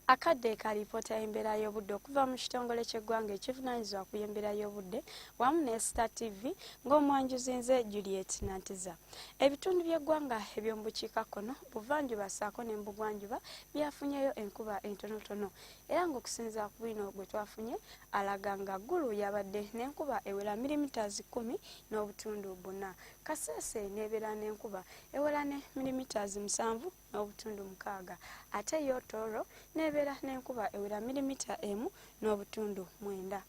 Akadde ka lipoota y'embeera y'obudde okuva mu kitongole ky'eggwanga ekivunaanyizibwa ku y'embeera y'obudde wamu ne Star TV ng'omwanjuzi nze Juliet Nanteza. Ebitundu by'eggwanga eby'omu bukiikakkono buvanjuba ssaako ne mu bugwanjuba byafunyeyo enkuba entonotono era ng'okusinziira ku bino gwe twafunye alaga nga ggulu yabadde n'enkuba ewera milimitaazi 10 n'obutundu 4. Kasese n'ebeera n'enkuba ewera ne milimitaazi 7 n'obutundu 6 ate yo Tooro n'ebeera n'enkuba ewera milimita 1 n'obutundu 9.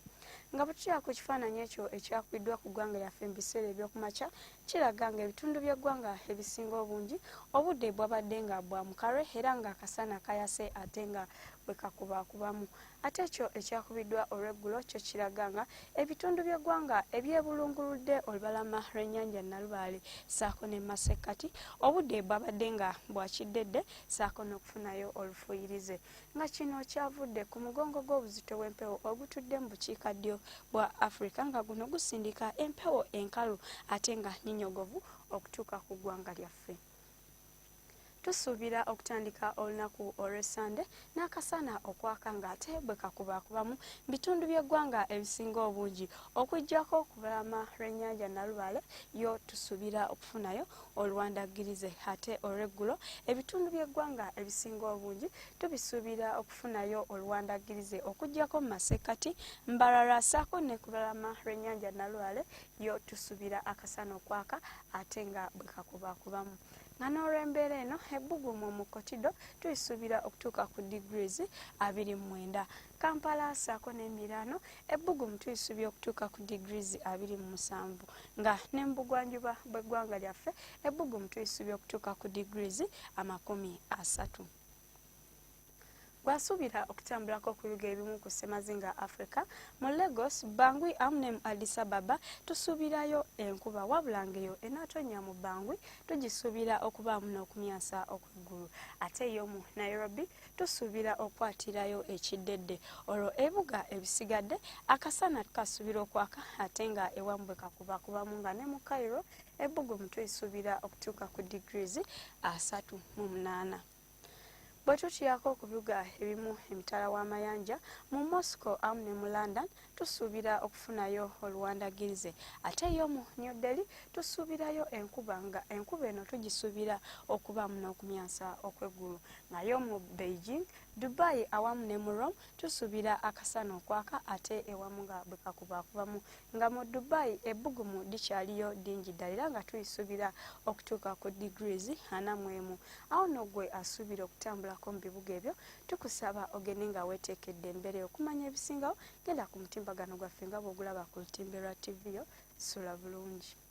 Nga butya ku kifaananyi ekyo ekyakubiddwa ku ggwanga lyaffe mu biseera eby'okumakya kiraga nga ebitundu by'eggwanga ebisinga obungi obudde bwabadde nga bwa mukarwe era nga akasana kayase ate nga bwe kakubaakubamu. Ate ekyo ekyakubiddwa olw'eggulo kyo kiraga nga ebitundu by'eggwanga ebyebulunguludde olubalama lw'ennyanja Nalubaale ssaako ne Masekkati obudde bwabadde nga bwakiddedde ssaako n'okufunayo olufuyirize. Nga kino kyavudde ku mugongo gw'obuzito bw'empewo ogutudde mu bukiikaddyo bwa Africa nga guno gusindika empewo enkalu ate nga ninyogovu okutuuka ku ggwanga lyaffe. Tusuubira okutandika olunaku olw'Essande n'akasana okwaka ng'ate bwe kakubaakubamu bitundu by'eggwanga ebisinga obungi okuggyako ku lubalama lw'ennyanja Nalubaale yo tusuubira okufunayo oluwandaggirize ate olw'eggulo ebitundu by'eggwanga ebisinga obungi tubisuubira okufunayo oluwandaggirize okuggyako mu Masekkati, Mbarara ssaako ne ku lubalama lw'ennyanja Nalubaale yo tusuubira akasana okwaka ate nga bwe kakubaakubamu. Nga n'olw'embeera eno ebbugumu mu Kotido tuyisuubira okutuuka ku degrees 29. Kampala ssaako n'Emiraano ebbugumu tuyisuubira okutuuka ku degrees 27. Nga ne mu bugwanjuba bw'eggwanga lyaffe ebbugumu tuyisuubira okutuuka ku degrees 30. Gwasuubira okutambulako ku bibuga ebimu ku ssemazinga Africa mu Lagos, Bangui amu ne mu Addis Ababa tusuubirayo enkuba wabula ng'eyo enaatonnya mu Bangui tugisuubira okubaamu n'okumyansa okw'eggulu ate yo mu Nairobi tusuubira okukwatirayo ekiddedde. Olwo ebibuga ebisigadde akasana tukasuubira okwaka ate nga ewamu bwe kakubaakubamu nga ne mu Cairo ebbugumu tuyisuubira okutuuka ku degrees 38. Bwe tutyako ku bibuga ebimu emitala w'amayanja mu Moscow amu ne mu London tusuubira okufunayo oluwandaggirize ate yo mu New Delhi tusuubirayo enkuba nga enkuba eno tugisuubira okubaamu n'okumyansa okw'eggulu. Nga yo mu Beijing, Dubai awamu ne mu Rome tusuubira akasana okwaka ate ewamu nga bwe kakubaakubamu. Nga mu Dubai ebbugumu likyaliyo ddingi ddala era nga tuyisuubira okutuuka ku degrees 41. Awo nno gwe asuubira okutambulako mu bibuga ebyo tukusaba ogende nga weeteekedde embeera okumanya ebisingawo genda ku mutimbagano gwaffe nga bw'ogulaba ku lutimbe lwa TV yo sula bulungi.